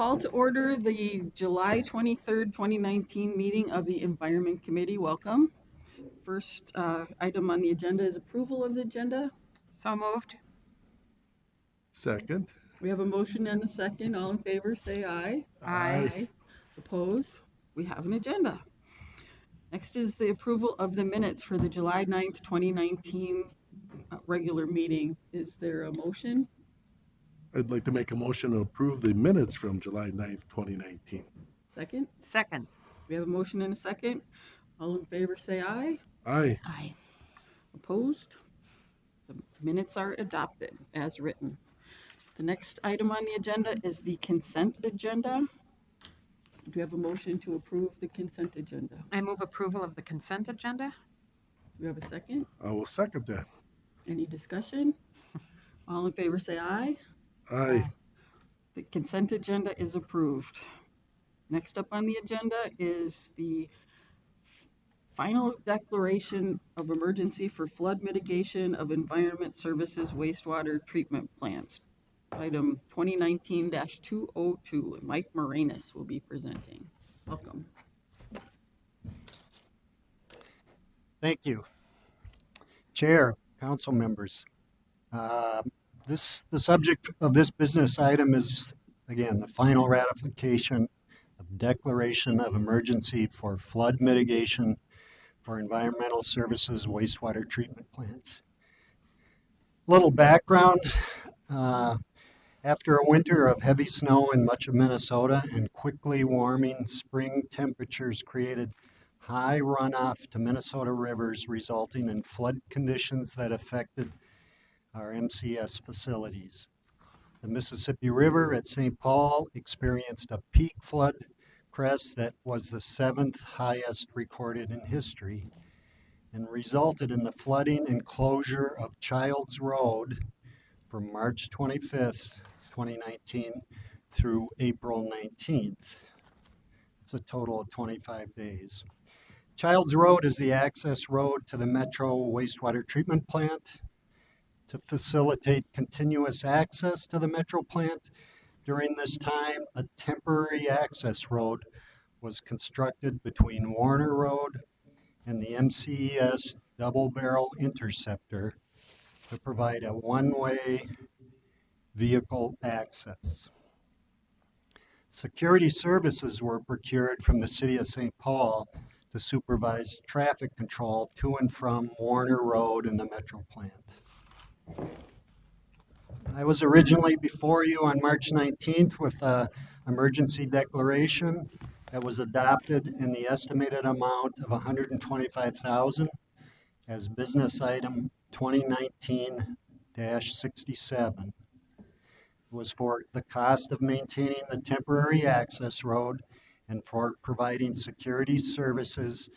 Call to order the July 23rd, 2019 meeting of the Environment Committee. Welcome. First item on the agenda is approval of the agenda. So moved. Second. We have a motion and a second. All in favor, say aye. Aye. Oppose? We have an agenda. Next is the approval of the minutes for the July 9th, 2019 regular meeting. Is there a motion? I'd like to make a motion to approve the minutes from July 9th, 2019. Second? Second. We have a motion and a second. All in favor, say aye. Aye. Aye. Opposed? The minutes are adopted as written. The next item on the agenda is the consent agenda. Do we have a motion to approve the consent agenda? I move approval of the consent agenda. Do we have a second? I will second that. Any discussion? All in favor, say aye. Aye. The consent agenda is approved. Next up on the agenda is the final declaration of emergency for flood mitigation of environment services wastewater treatment plants. Item 2019-202, and Mike Moranis will be presenting. Welcome. Thank you. Chair, council members. The subject of this business item is, again, the final ratification of declaration of emergency for flood mitigation for environmental services wastewater treatment plants. Little background. After a winter of heavy snow in much of Minnesota and quickly warming spring temperatures created high runoff to Minnesota rivers, resulting in flood conditions that affected our MCS facilities. The Mississippi River at St. Paul experienced a peak flood crest that was the 7th highest recorded in history and resulted in the flooding and closure of Childs Road from March 25th, 2019 through April 19th. It's a total of 25 days. Childs Road is the access road to the Metro Wastewater Treatment Plant. To facilitate continuous access to the Metro plant, during this time, a temporary access road was constructed between Warner Road and the MCES double barrel interceptor to provide a one-way vehicle access. Security services were procured from the city of St. Paul to supervise traffic control to and from Warner Road and the Metro plant. I was originally before you on March 19th with an emergency declaration that was adopted in the estimated amount of $125,000 as business item 2019-67. It was for the cost of maintaining the temporary access road and for providing security services.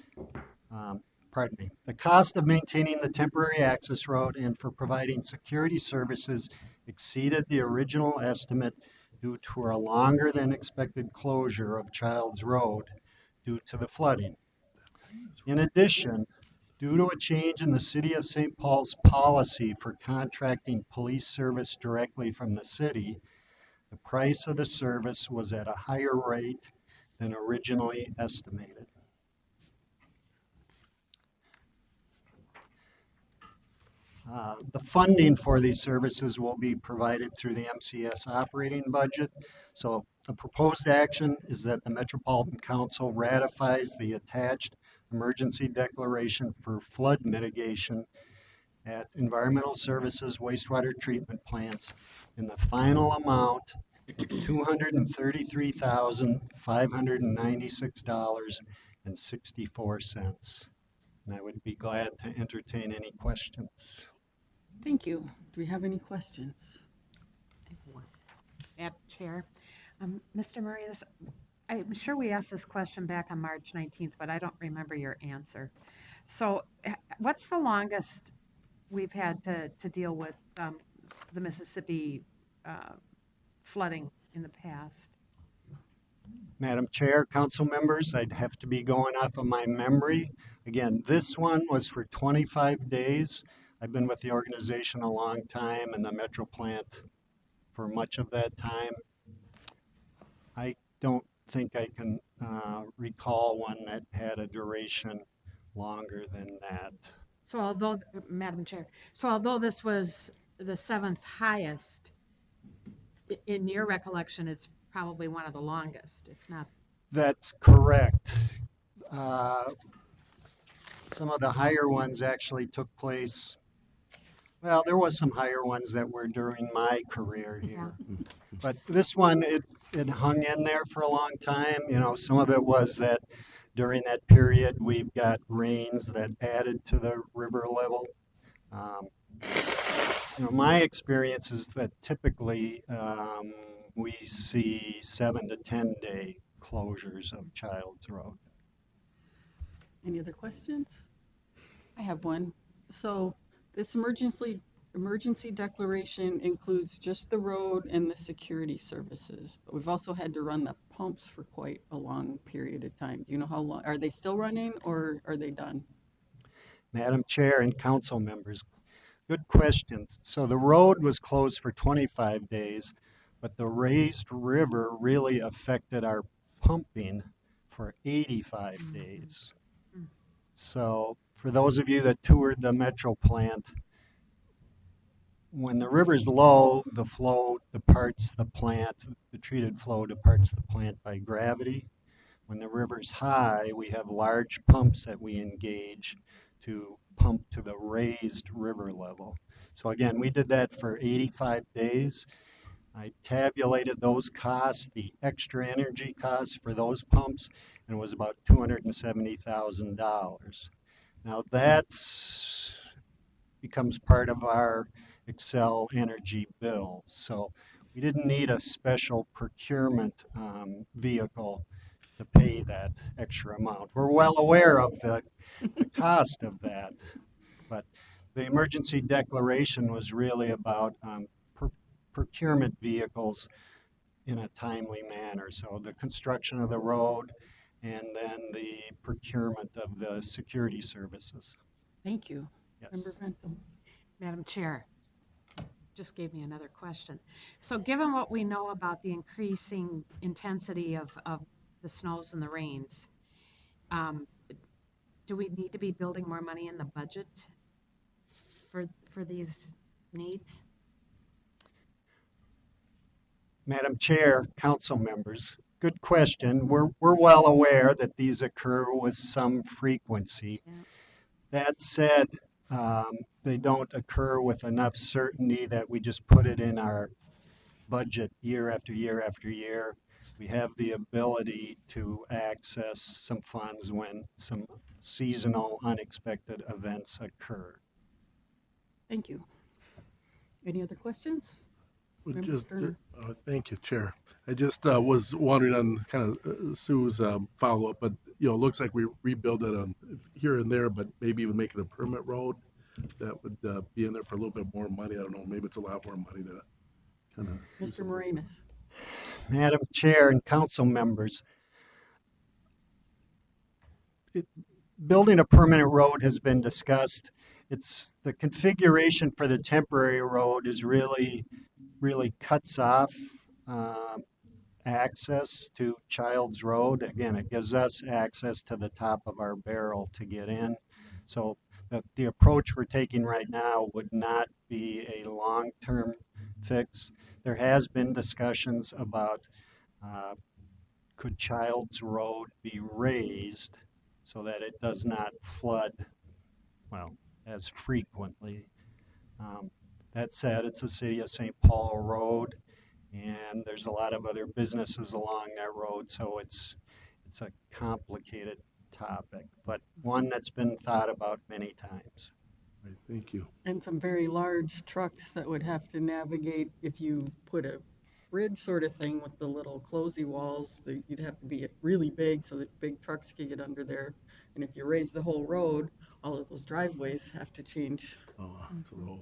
The cost of maintaining the temporary access road and for providing security services exceeded the original estimate due to a longer than expected closure of Childs Road due to the flooding. In addition, due to a change in the city of St. Paul's policy for contracting police service directly from the city, the price of the service was at a higher rate than originally estimated. The funding for these services will be provided through the MCS operating budget. So the proposed action is that the Metropolitan Council ratifies the attached emergency declaration for flood mitigation at environmental services wastewater treatment plants in the final amount of $233,596.64. And I would be glad to entertain any questions. Thank you. Do we have any questions? Madam Chair. Mr. Moranis, I'm sure we asked this question back on March 19th, but I don't remember your answer. So what's the longest we've had to deal with the Mississippi flooding in the past? Madam Chair, council members, I'd have to be going off of my memory. Again, this one was for 25 days. I've been with the organization a long time and the Metro plant for much of that time. I don't think I can recall one that had a duration longer than that. So although, Madam Chair, so although this was the seventh highest, in your recollection, it's probably one of the longest, if not. That's correct. Uh, some of the higher ones actually took place. Well, there was some higher ones that were during my career here. But this one, it hung in there for a long time. You know, some of it was that during that period, we've got rains that added to the river level. Um, you know, my experience is that typically we see 7 to 10 day closures of Child's Road. Any other questions? I have one. So this emergency declaration includes just the road and the security services, but we've also had to run the pumps for quite a long period of time. Do you know how long? Are they still running or are they done? Madam Chair and council members, good questions. So the road was closed for 25 days, but the raised river really affected our pumping for 85 days. So for those of you that toured the Metro plant, when the river's low, the flow departs the plant, the treated flow departs the plant by gravity. When the river's high, we have large pumps that we engage to pump to the raised river level. So again, we did that for 85 days. I tabulated those costs, the extra energy costs for those pumps, and it was about $270,000. Now that's becomes part of our Excel energy bill. So we didn't need a special procurement vehicle to pay that extra amount. We're well aware of the cost of that, but the emergency declaration was really about procurement vehicles in a timely manner. So the construction of the road and then the procurement of the security services. Thank you. Yes. Member Bentham. Madam Chair, just gave me another question. So given what we know about the increasing intensity of the snows and the rains, do we need to be building more money in the budget for these needs? Madam Chair, council members, good question. We're well aware that these occur with some frequency. Yeah. That said, they don't occur with enough certainty that we just put it in our budget year after year after year. We have the ability to access some funds when some seasonal unexpected events occur. Thank you. Any other questions? Well, Member just, Sterner. thank you, Chair. I just was wondering on kind of Sue's follow-up, but you know, it looks like we rebuild it on here and there, but maybe even make it a permit road that would be in there for a little bit more money. I don't know, maybe it's a lot more money to kind of. Mr. Moranis. Madam Chair and council members, building a permanent road has been discussed. It's the configuration for the temporary road is really cuts off access to Child's Road. Again, it gives us access to the top of our barrel to get in. So the approach we're taking right now would not be a long-term fix. There has been discussions about could Child's Road be raised so that it does not flood, well, as frequently. That said, it's a city of St. Paul road, and there's a lot of other businesses along that road, so it's a complicated topic, but one that's been thought about many times. Right, thank you. And some very large trucks that would have to navigate if you put a bridge sort of thing with the little closey walls. You'd have to be really big so that big trucks could get under there. And if you raise the whole road, all of those driveways have to change Oh, it's a little.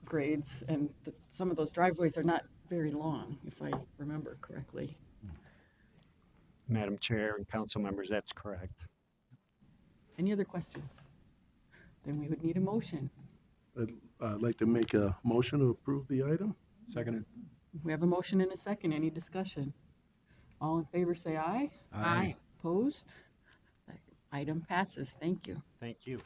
grades. And some of those driveways are not very long, if I remember correctly. Madam Chair and council members, that's correct. Any other questions? Then we would need a motion. I'd like to make a motion to approve the item. Seconded. We have a motion and a second. Any discussion? All in favor say aye. Aye. Opposed? That item passes. Thank you. Thank you.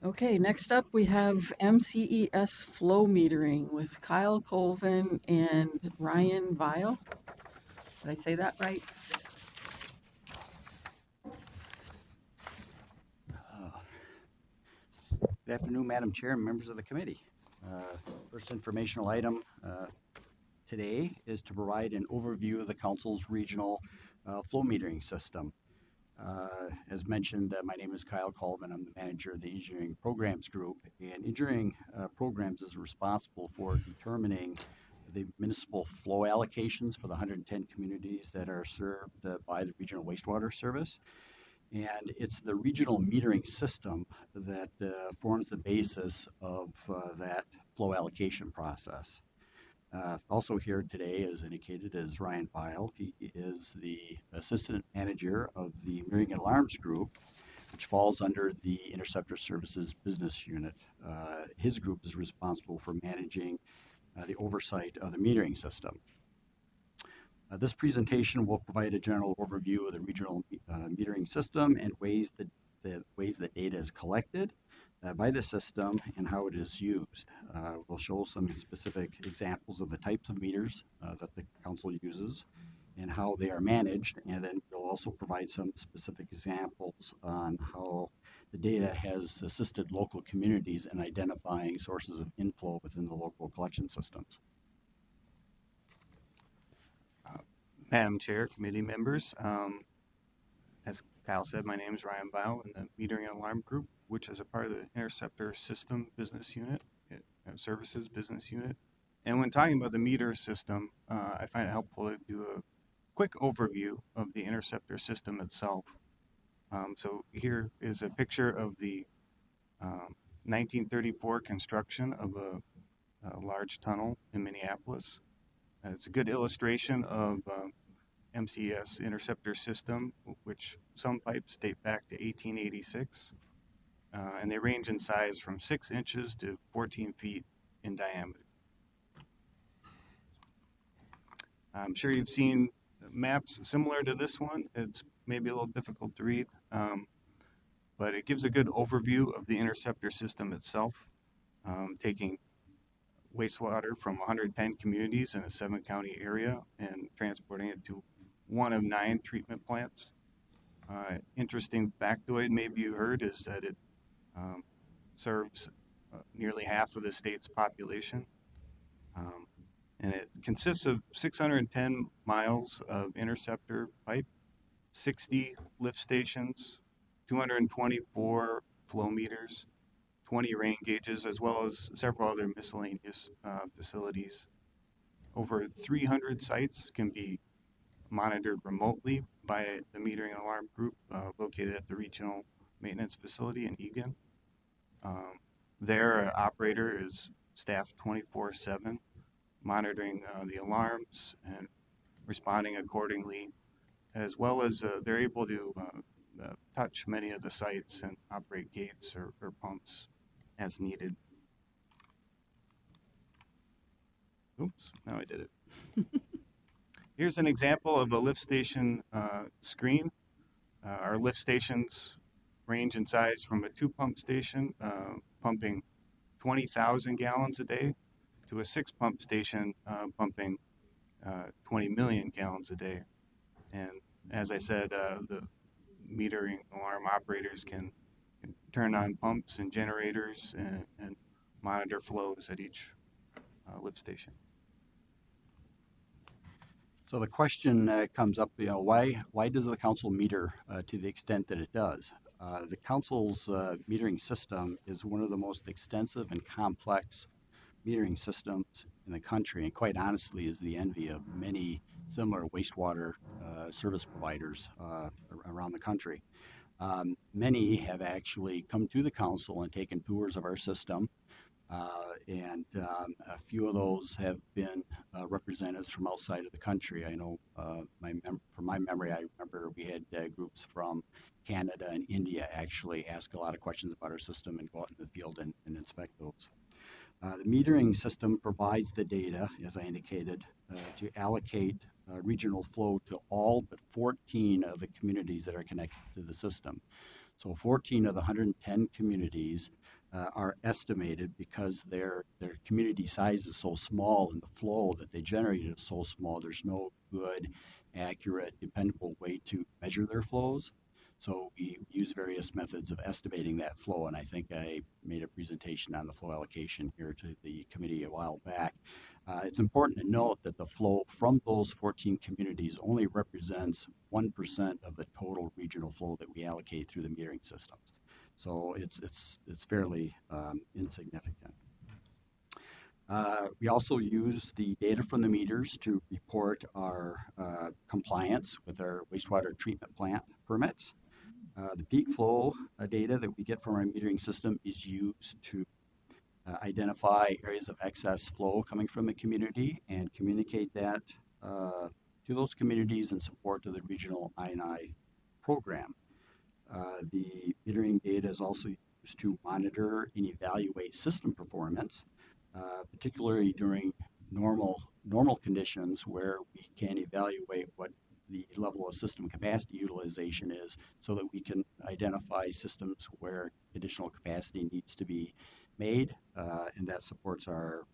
Okay, next up we have MCES flow metering with Kyle Colvin and Ryan Vile. Did I say that right? Good afternoon, Madam Chair and members of the committee. First informational item today is to provide an overview of the council's regional flow metering system. As mentioned, my name is Kyle Colvin. I'm the manager of the Engineering Programs Group, and Engineering Programs is responsible for determining the municipal flow allocations for the 110 communities that are served by the Regional Wastewater Service. And it's the regional metering system that forms the basis of that flow allocation process. Also here today, as indicated, is Ryan Vile. He is the assistant manager of the Metering and Alarms Group, which falls under the Interceptor Services business unit. His group is responsible for managing the oversight of the metering system. This presentation will provide a general overview of the regional metering system and ways that data is collected by the system and how it is used. We'll show some specific examples of the types of meters that the council uses and how they are managed, and then we'll also provide some specific examples on how the data has assisted local communities in identifying sources of inflow within the local collection systems. Madam Chair, committee members, as Kyle said, my name is Ryan Vile in the Metering and Alarm Group, which is a part of the Interceptor System Business Unit, Services Business Unit. And when talking about the meter system, I find it helpful to do a quick overview of the Interceptor system itself. So here is a picture of the 1934 construction of a large tunnel in Minneapolis. It's a good illustration of MCS interceptor system, which some pipes date back to 1886, and they range in size from 6 inches to 14 feet in diameter. I'm sure you've seen maps similar to this one. It's maybe a little difficult to read, but it gives a good overview of the interceptor system itself, taking wastewater from 110 communities in a 7-county area and transporting it to one of 9 treatment plants. Interesting factoid maybe you heard is that it serves nearly half of the state's population. And it consists of 610 miles of interceptor pipe, 60 lift stations, 224 flow meters, 20 rain gauges, as well as several other miscellaneous facilities. Over 300 sites can be monitored remotely by the Metering and Alarm Group located at the Regional Maintenance Facility in Egan. Their operator is staffed 24/7, monitoring the alarms and responding accordingly, as well as they're able to touch many of the sites and operate gates or pumps as needed. Oops, now I did it. Here's an example of a lift station screen. Our lift stations range in size from a 2-pump station pumping 20,000 gallons a day to a 6-pump station pumping 20 million gallons a day. And as I said, the metering alarm operators can turn on pumps and generators and monitor flows at each lift station. So the question comes up, why does the council meter to the extent that it does? The council's metering system is one of the most extensive and complex metering systems in the country, and quite honestly is the envy of many similar wastewater service providers around the country. Many have actually come to the council and taken tours of our system, and a few of those have been representatives from outside of the country. I know from my memory, I remember we had groups from Canada and India actually ask a lot of questions about our system and go out in the field and inspect those. The metering system provides the data, as I indicated, to allocate regional flow to all but 14 of the communities that are connected to the system. So 14 of the 110 communities are estimated because their community size is so small and the flow that they generate is so small, there's no good, accurate, dependable way to measure their flows. So we use various methods of estimating that flow, and I think I made a presentation on the flow allocation here to the committee a while back. It's important to note that the flow from those 14 communities only represents 1% of the total regional flow that we allocate through the metering systems. So it's fairly insignificant. We also use the data from the meters to report our compliance with our wastewater treatment plant permits. The peak flow data that we get from our metering system is used to identify areas of excess flow coming from the community and communicate that to those communities in support of the regional I&I program. The metering data is also used to monitor and evaluate system performance, particularly during normal conditions where we can evaluate what the level of system capacity utilization is so that we can identify systems where additional capacity needs to be made, and that supports our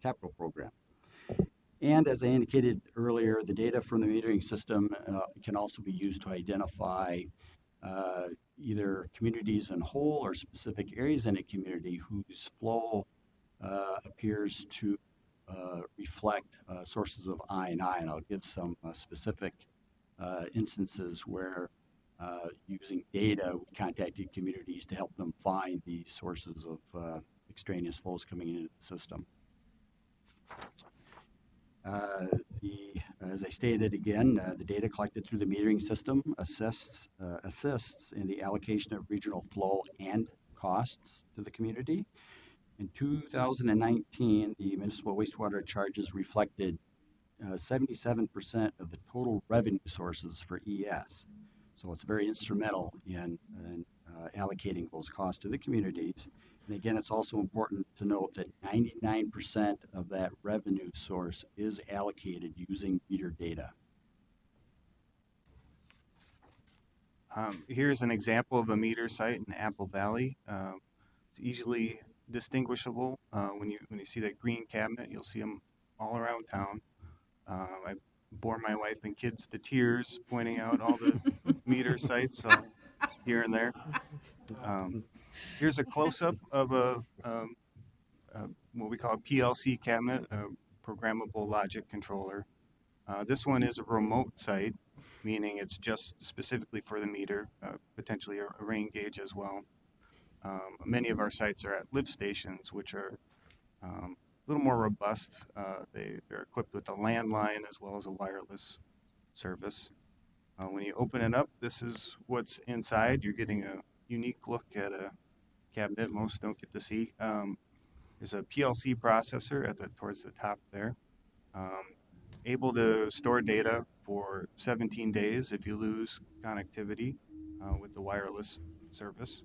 capital program. And as I indicated earlier, the data from the metering system can also be used to identify either communities in whole or specific areas in a community whose flow appears to reflect sources of I&I, and I'll give some specific instances where using data, we contacted communities to help them find these sources of extraneous flows coming into the system. As I stated again, the data collected through the metering system assists in the allocation of regional flow and costs to the community. In 2019, the municipal wastewater charges reflected 77% of the total revenue sources for ES. So it's very instrumental in allocating those costs to the communities. And again, it's also important to note that 99% of that revenue source is allocated using meter data. Here's an example of a meter site in Apple Valley. It's easily distinguishable. When you see that green cabinet, you'll see them all around town. I bore my wife and kids to tears pointing out all the meter sites here and there. Here's a close-up of what we call a PLC cabinet, a programmable logic controller. This one is a remote site, meaning it's just specifically for the meter, potentially a rain gauge as well. Many of our sites are at lift stations, which are a little more robust. They're equipped with a landline as well as a wireless service. When you open it up, this is what's inside. You're getting a unique look at a cabinet most don't get to see. There's a PLC processor towards the top there. Able to store data for 17 days if you lose connectivity with the wireless service.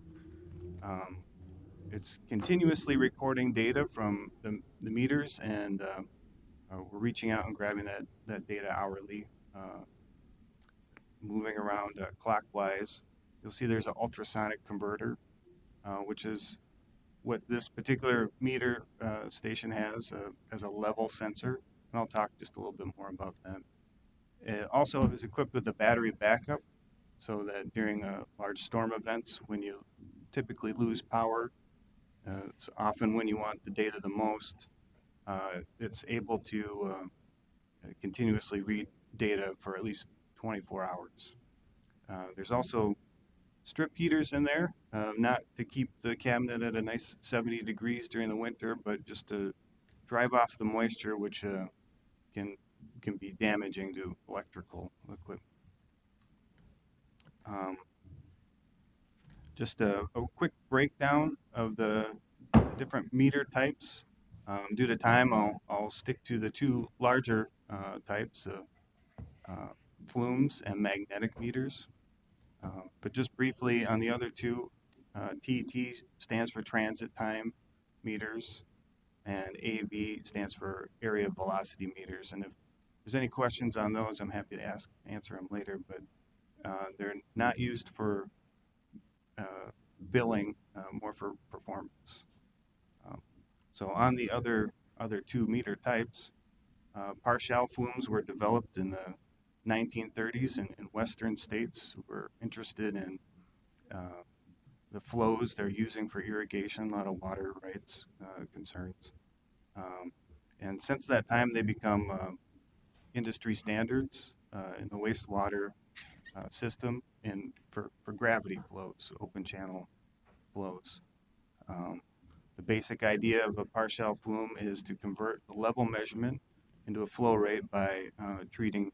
It's continuously recording data from the meters, and we're reaching out and grabbing that data hourly, moving around clockwise. You'll see there's an ultrasonic converter, which is what this particular meter station has as a level sensor, and I'll talk just a little bit more about that. It also is equipped with a battery backup, so that during large storm events, when you typically lose power, it's often when you want the data the most, it's able to continuously read data for at least 24 hours. There's also strip heaters in there, not to keep the cabinet at a nice 70 degrees during the winter, but just to drive off the moisture, which can be damaging to electrical equipment. Just a quick breakdown of the different meter types. Due to time, I'll stick to the two larger types of flumes and magnetic meters. But just briefly on the other two, TT stands for transit time meters, and AV stands for area velocity meters. And if there's any questions on those, I'm happy to answer them later, but they're not used for billing, more for performance. So on the other two meter types, partial flumes were developed in the 1930s in western states who were interested in the flows they're using for irrigation, a lot of water rights concerns. And since that time, they become industry standards in the wastewater system and for gravity flows, open channel flows. The basic idea of a partial flume is to convert a level measurement into a flow rate by treating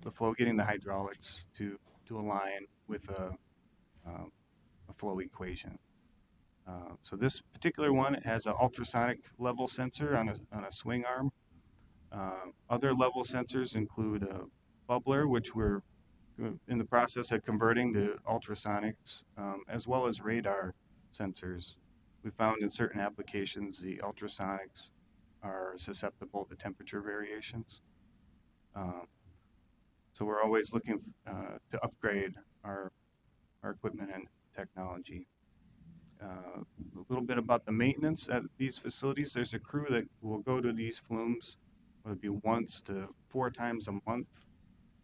the flow, getting the hydraulics to align with a flow equation. So this particular one has an ultrasonic level sensor on a swing arm. Other level sensors include a bubbler, which we're in the process of converting to ultrasonics, as well as radar sensors. We found in certain applications the ultrasonics are susceptible to temperature variations. So we're always looking to upgrade our equipment and technology. A little bit about the maintenance at these facilities. There's a crew that will go to these flumes, whether it be once to 4 times a month,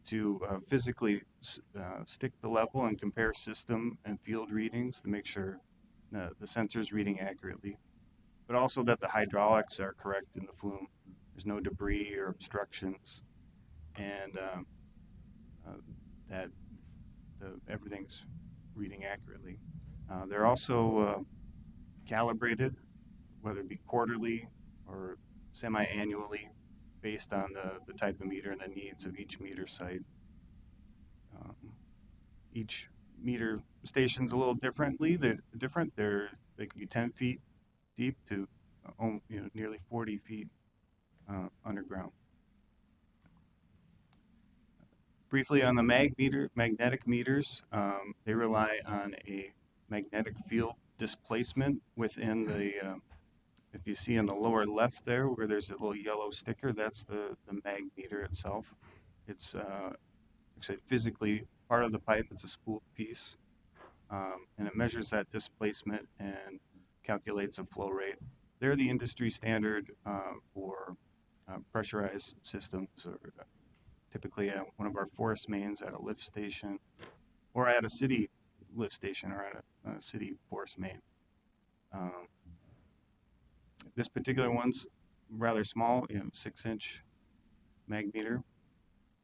to physically stick the level and compare system and field readings to make sure the sensor's reading accurately, but also that the hydraulics are correct in the flume. There's no debris or obstructions, and that everything's reading accurately. They're also calibrated, whether it be quarterly or semi-annually, based on the type of meter and the needs of each meter site. Each meter station's a little differently. They can be 10 feet deep to nearly 40 feet underground. Briefly on the magnetic meters, they rely on a magnetic field displacement within the, if you see in the lower left there where there's a little yellow sticker, that's the mag meter itself. It's actually physically part of the pipe. It's a spooled piece, and it measures that displacement and calculates a flow rate. They're the industry standard for pressurized systems, or typically at one of our forest mains at a lift station, or at a city lift station, or at a city forest main. This particular one's rather small, 6-inch mag meter.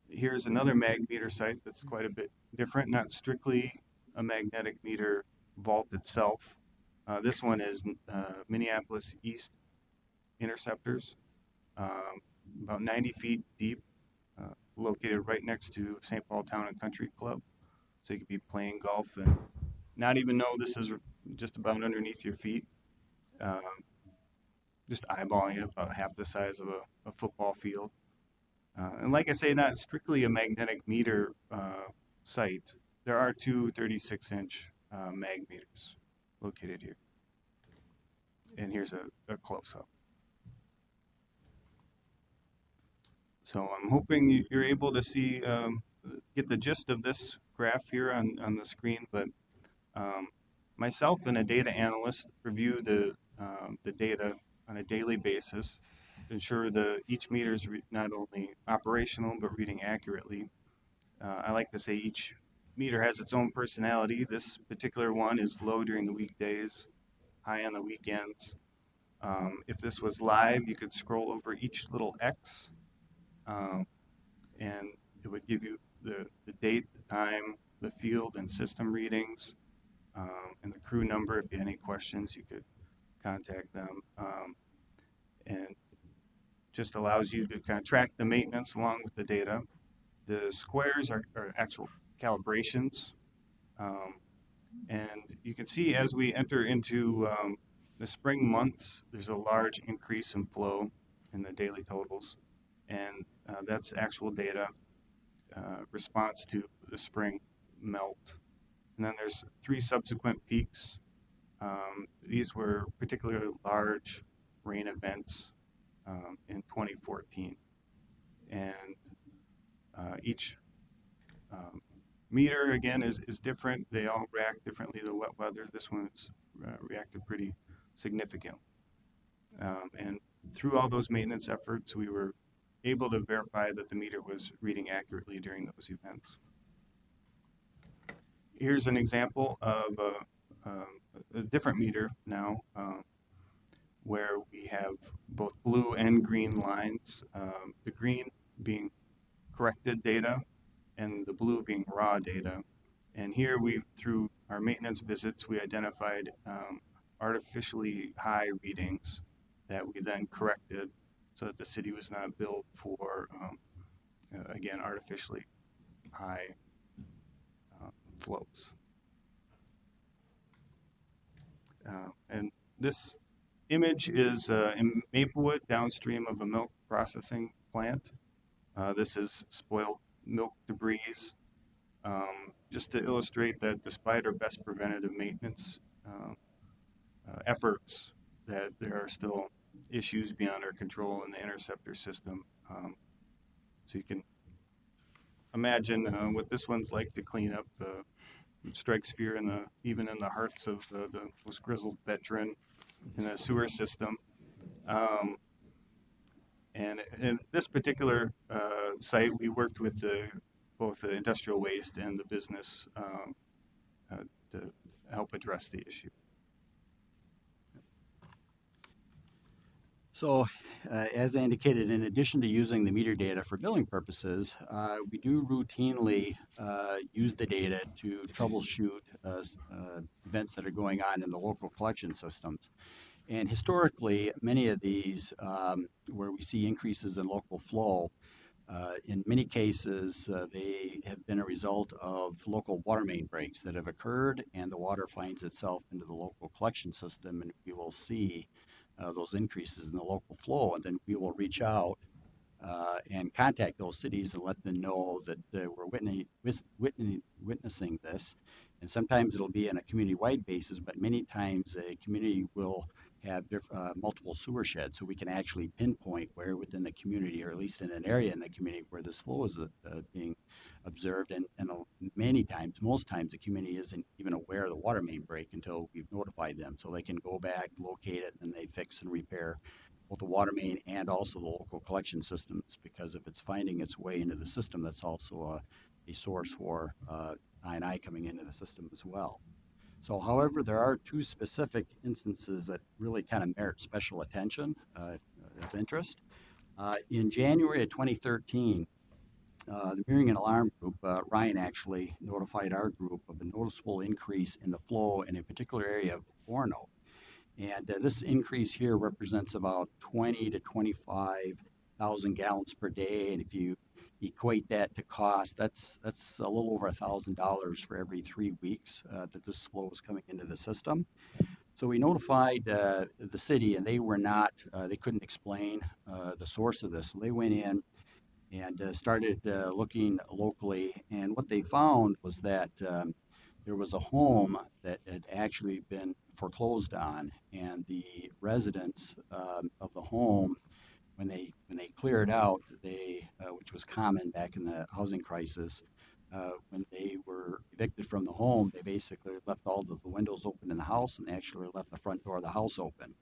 Here's another mag meter site that's quite a bit different, not strictly a magnetic meter vault itself. This one is Minneapolis East interceptors, about 90 feet deep, located right next to St. Paul Town and Country Club. So you could be playing golf and not even know this is just about underneath your feet. Just eyeballing it, about half the size of a football field. And like I say, not strictly a magnetic meter site. There are 2 36-inch mag meters located here. And here's a close-up. So I'm hoping you're able to see, get the gist of this graph here on the screen, but myself and a data analyst review the data on a daily basis to ensure each meter is not only operational but reading accurately. I like to say each meter has its own personality. This particular one is low during the weekdays, high on the weekends. If this was live, you could scroll over each little X, and it would give you the date, the time, the field and system readings, and the crew number. If you had any questions, you could contact them. And just allows you to kind of track the maintenance along with the data. The squares are actual calibrations. And you can see as we enter into the spring months, there's a large increase in flow in the daily totals. And that's actual data response to the spring melt. And then there's 3 subsequent peaks. These were particularly large rain events in 2014. and each meter again is different. They all react differently to wet weather. This one's reacted pretty significantly. And through all those maintenance efforts, we were able to verify that the meter was reading accurately during those events. Here's an example of a different meter now, where we have both blue and green lines, the green being corrected data and the blue being raw data. And here through our maintenance visits, we identified artificially high readings that we then corrected so that the city was not billed for, again, artificially high flows. And this image is in Maplewood, downstream of a milk processing plant. This is spoiled milk debris, just to illustrate that despite our best preventative maintenance efforts, that there are still issues beyond our control in the interceptor system. So you can imagine what this one's like to clean up. Strikes fear even in the hearts of the most grizzled veteran in a sewer system. And in this particular site, we worked with both the industrial waste and the business to help address the issue. So, as I indicated, in addition to using the meter data for billing purposes, we do routinely use the data to troubleshoot events that are going on in the local collection systems. And historically, many of these, where we see increases in local flow, in many cases, they have been a result of local water main breaks that have occurred, and the water finds itself into the local collection system, and we will see those increases in the local flow, and then we will reach out and contact those cities and let them know that we're witnessing this. And sometimes it'll be on a community-wide basis, but many times a community will have multiple sewer sheds, so we can actually pinpoint where within the community, or at least in an area in the community, where this flow is being observed. And many times, most times, the community isn't even aware of the water main break until we've notified them, so they can go back, locate it, and they fix and repair both the water main and also the local collection systems, because if it's finding its way into the system, that's also a source for I&I coming into the system as well. So, however, there are two specific instances that really kind of merit special attention of interest. In January of 2013, the Metering and Alarm Group, Ryan actually notified our group of a noticeable increase in the flow in a particular area of Orono. And this increase here represents about 20 to 25,000 gallons per day. And if you equate that to cost, that's a little over $1,000 for every 3 weeks that this flow is coming into the system. So we notified the city, and they couldn't explain the source of this. So they went in and started looking locally, and what they found was that there was a home that had actually been foreclosed on, and the residents of the home, when they cleared out, which was common back in the housing crisis, when they were evicted from the home, they basically left all the windows open in the house, and they actually left the front door of the house open.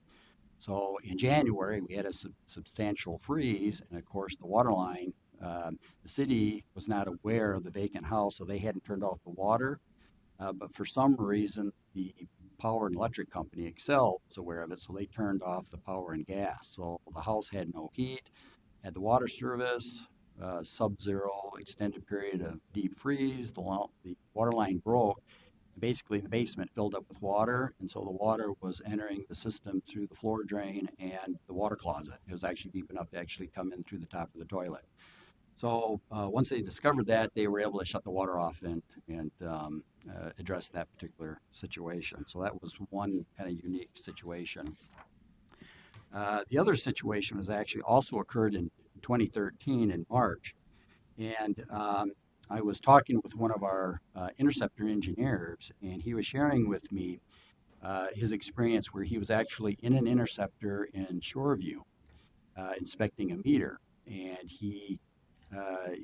So in January, we had a substantial freeze, and of course the water line, the city was not aware of the vacant house, so they hadn't turned off the water. But for some reason, the power and electric company, Excel, was aware of it, so they turned off the power and gas. So the house had no heat, had the water service, sub-zero, extended period of deep freeze, the water line broke. Basically, the basement filled up with water, and so the water was entering the system through the floor drain and the water closet. It was actually deep enough to actually come in through the top of the toilet. So once they discovered that, they were able to shut the water off and address that particular situation. So that was one kind of unique situation. The other situation was actually also occurred in 2013 in March. And I was talking with one of our interceptor engineers, and he was sharing with me his experience where he was actually in an interceptor in Shoreview inspecting a meter. And he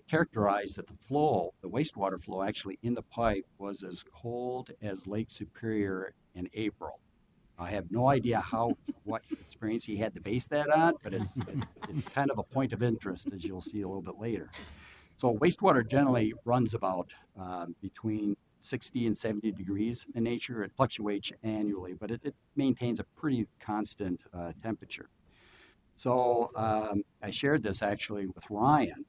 characterized that the flow, the wastewater flow actually in the pipe was as cold as Lake Superior in April. I have no idea what experience he had to base that on, but it's kind of a point of interest, as you'll see a little bit later. So wastewater generally runs about between 60 and 70 degrees in nature. It fluctuates annually, but it maintains a pretty constant temperature. So I shared this actually with Ryan,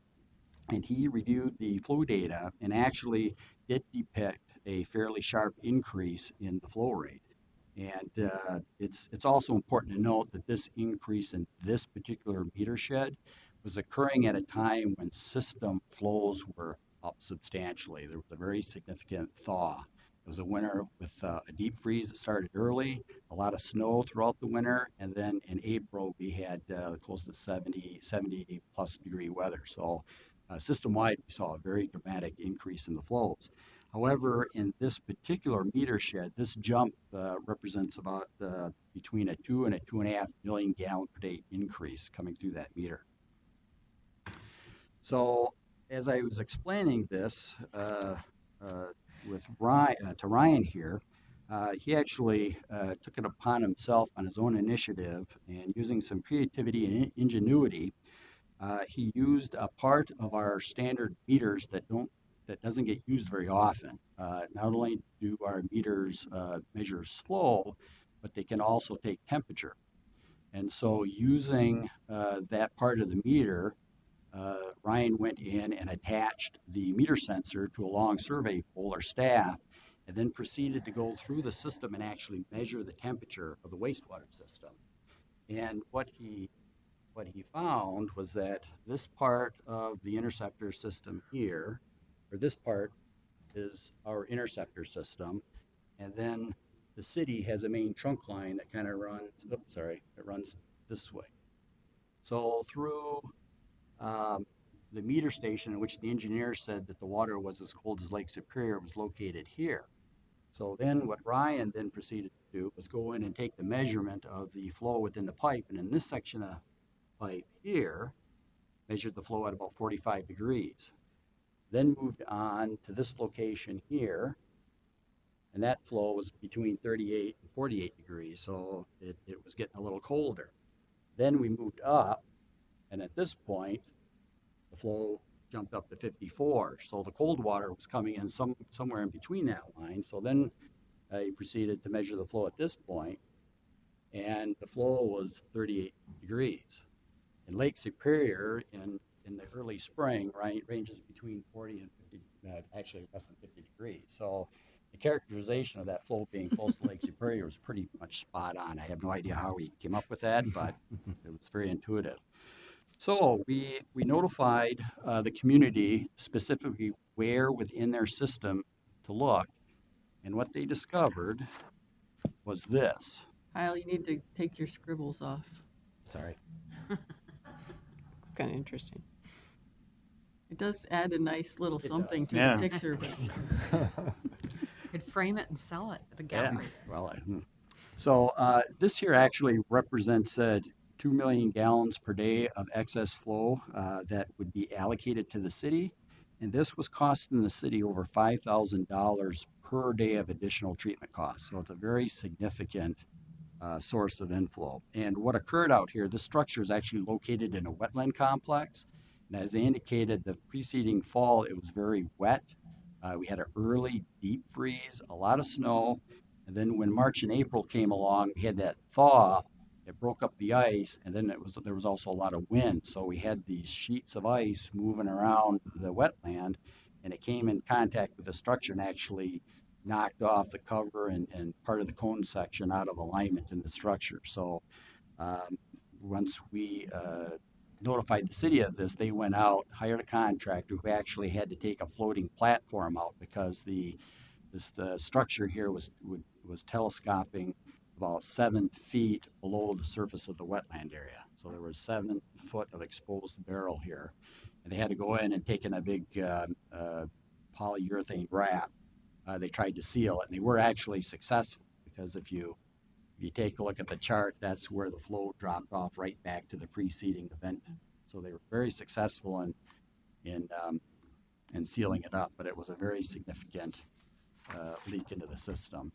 and he reviewed the flow data and actually did depict a fairly sharp increase in the flow rate. And it's also important to note that this increase in this particular meter shed was occurring at a time when system flows were up substantially. There was a very significant thaw. It was a winter with a deep freeze that started early, a lot of snow throughout the winter, and then in April we had close to 70 plus degree weather. So system-wide, we saw a very dramatic increase in the flows. However, in this particular meter shed, this jump represents about between a 2 and a 2.5 million gallon per day increase coming through that meter. So as I was explaining this with Ryan here, he actually took it upon himself on his own initiative, and using some creativity and ingenuity, he used a part of our standard meters that doesn't get used very often. Not only do our meters measure flow, but they can also take temperature. And so using that part of the meter, Ryan went in and attached the meter sensor to a long survey pole or staff, and then proceeded to go through the system and actually measure the temperature of the wastewater system. And what he found was that this part of the interceptor system here, or this part is our interceptor system, and then the city has a main trunk line that kind of runs, it runs this way. So through the meter station, in which the engineer said that the water was as cold as Lake Superior, was located here. So then what Ryan then proceeded to do was go in and take the measurement of the flow within the pipe, and in this section of pipe here, measured the flow at about 45 degrees. Then moved on to this location here, and that flow was between 38 and 48 degrees, so it was getting a little colder. Then we moved up, and at this point, the flow jumped up to 54, so the cold water was coming in somewhere in between that line. So then he proceeded to measure the flow at this point, and the flow was 38 degrees. In Lake Superior, in the early spring, right, ranges between 40 and 50, actually less than 50 degrees. So the characterization of that flow being close to Lake Superior was pretty much spot on. I have no idea how we came up with that, but it was very intuitive. So we notified the community specifically where within their system to look, and what they discovered was this. Kyle, you need to take your scribbles off. Sorry. It's kind of interesting. It does add a nice little It something does. to Yeah. the picture, but Could frame it and sell it at a Yeah. gallery. Well, so this here actually represents 2 million gallons per day of excess flow that would be allocated to the city. And this was costing the city over $5,000 per day of additional treatment costs. So it's a very significant source of inflow. And what occurred out here, this structure is actually located in a wetland complex. And as I indicated, the preceding fall, it was very wet. We had an early deep freeze, a lot of snow. And then when March and April came along, we had that thaw. It broke up the ice, and then there was also a lot of wind. So we had these sheets of ice moving around the wetland, and it came in contact with the structure and actually knocked off the cover and part of the cone section out of alignment in the structure. So once we notified the city of this, they went out, hired a contractor who actually had to take a floating platform out because the structure here was telescoping about 7 feet below the surface of the wetland area. So there was 7 foot of exposed barrel here. And they had to go in and take in a big polyurethane wrap. They tried to seal it, and they were actually successful, because if you take a look at the chart, that's where the flow dropped off right back to the preceding event. So they were very successful in sealing it up, but it was a very significant leak into the system.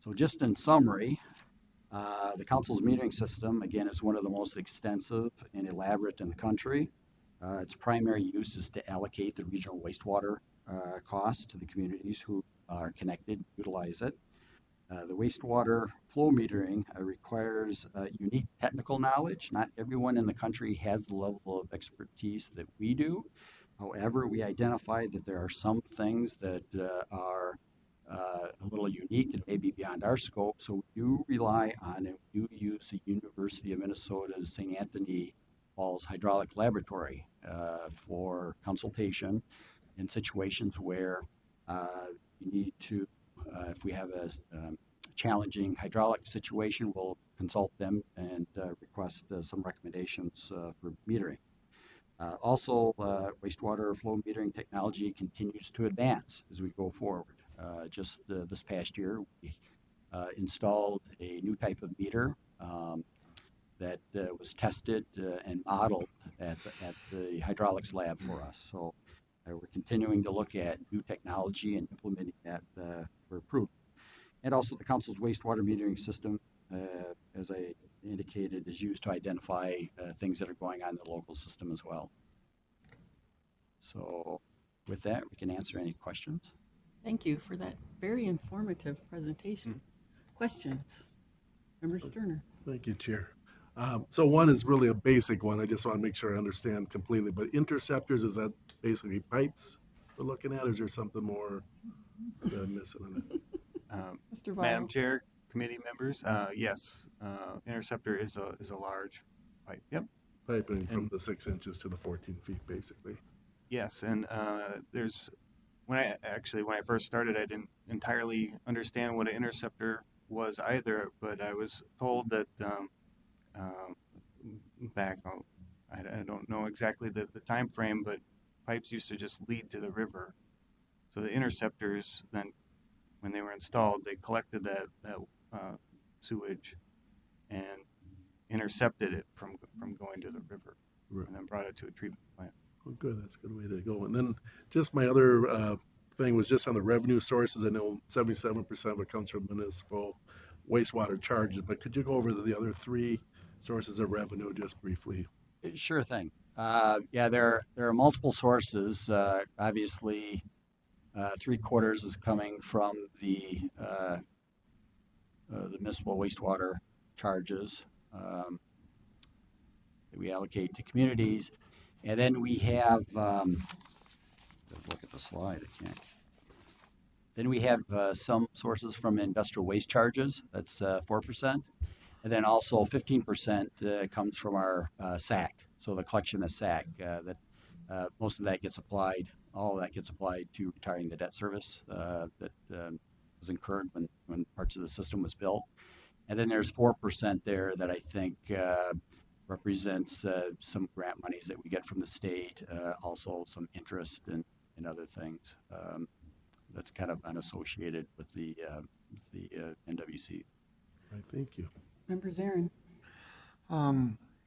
So just in summary, the council's metering system, again, is one of the most extensive and elaborate in the country. Its primary use is to allocate the regional wastewater costs to the communities who are connected, utilize it. The wastewater flow metering requires unique technical knowledge. Not everyone in the country has the level of expertise that we do. However, we identify that there are some things that are a little unique and maybe beyond our scope. So we do rely on and we do use the University of Minnesota's St. Anthony Falls Hydraulic Laboratory for consultation in situations where you need to, if we have a challenging hydraulic situation, we'll consult them and request some recommendations for metering. Also, wastewater flow metering technology continues to advance as we go forward. Just this past year, we installed a new type of meter that was tested and modeled at the hydraulics lab for us. So we're continuing to look at new technology and implementing that for improvement. And also the council's wastewater metering system, as I indicated, is used to identify things that are going on in the local system as well. So with that, we can answer any questions. Thank you for that very informative presentation. Questions? Member Sterner. Thank you, Chair. So one is really a basic one. I just want to make sure I understand completely. But interceptors, is that basically pipes we're looking at? Or is there something more that I'm missing on it? Mr. Madam Vile. Chair, committee members, yes, interceptor is a large pipe. Yep. Piping from the 6 inches to the 14 feet, basically. Yes, and when I first started, I didn't entirely understand what an interceptor was either, but I was told that I don't know exactly the time frame, but pipes used to just lead to the river. So the interceptors then, when they were installed, they collected that sewage and intercepted it from going to the river, Right. and then brought it to a treatment plant. Well, good. That's a good way to go. And then just my other thing was just on the revenue sources. I know 77% of it comes from municipal wastewater charges, but could you go over the other three sources of revenue just briefly? Sure thing. Yeah, there are multiple sources. Obviously, 3/4 is coming from the municipal wastewater charges that we allocate to communities, and then we have. Look at the slide. I can't. Then we have some sources from industrial waste charges. That's 4%. And then also 15% comes from our SAC, so the collection of SAC. That most of that gets applied, all of that gets applied to retiring the debt service that was incurred when parts of the system was built. And then there's 4% there that I think represents some grant monies that we get from the state, also some interest and other things. That's kind of unassociated with the NWC. Right, thank you. Member Zarin.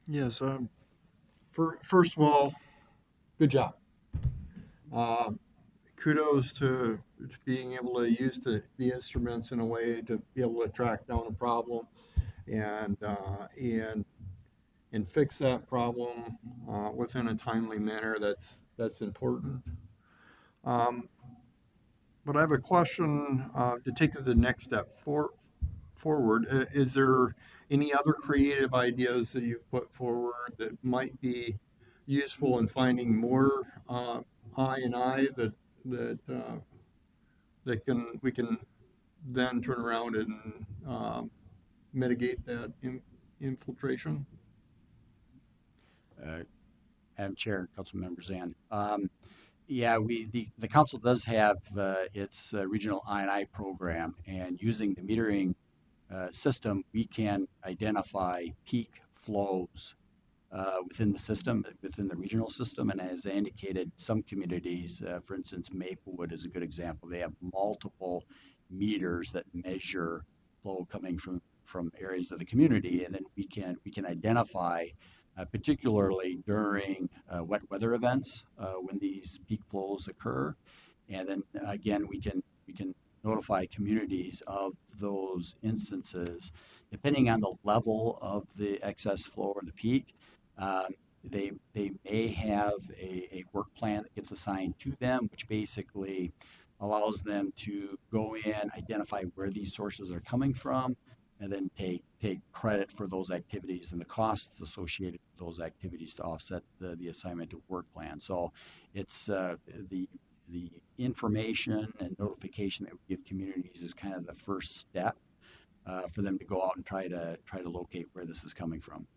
Yes. First of all, good job. Kudos to being able to use the instruments in a way to be able to track down a problem and fix that problem within a timely manner. That's important. But I have a question to take to the next step forward. Is there any other creative ideas that you've put forward that might be useful in finding more I&I that we can then turn around and mitigate that infiltration? Madam Chair, Council Member Zan. Yeah, the council does have its regional I&I program, and using the metering system, we can identify peak flows within the system, within the regional system. And as I indicated, some communities, for instance, Maplewood is a good example. They have multiple meters that measure flow coming from areas of the community, and then we can identify particularly during wet weather events when these peak flows occur. And then again, we can notify communities of those instances depending on the level of the excess flow or the peak. Um, they may have a work plan that gets assigned to them, which basically allows them to go in, identify where these sources are coming from, and then take credit for those activities and the costs associated with those activities to offset the assignment of work plan. So it's the information and notification that we give communities is kind of the first step for them to go out and try to locate where this is coming from,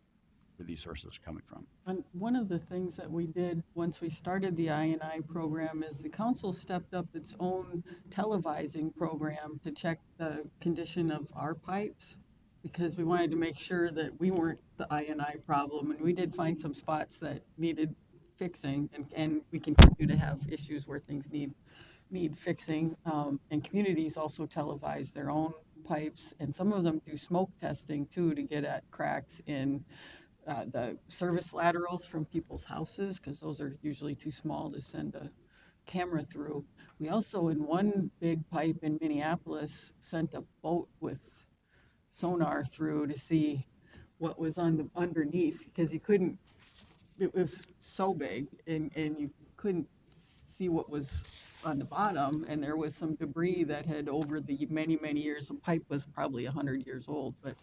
where these sources are coming from. And one of the things that we did once we started the I&I program is the council stepped up its own televising program to check the condition of our pipes because we wanted to make sure that we weren't the I&I problem. And we did find some spots that needed fixing, and we continue to have issues where things need fixing. And communities also televise their own pipes, and some of them do smoke testing too to get at cracks in the service laterals from people's houses, because those are usually too small to send a camera through. We also, in one big pipe in Minneapolis, sent a boat with sonar through to see what was on the underneath, because you couldn't, it was so big, and you couldn't see what was on the bottom, and there was some debris that had, over the many, many years, the pipe was probably 100 years old, but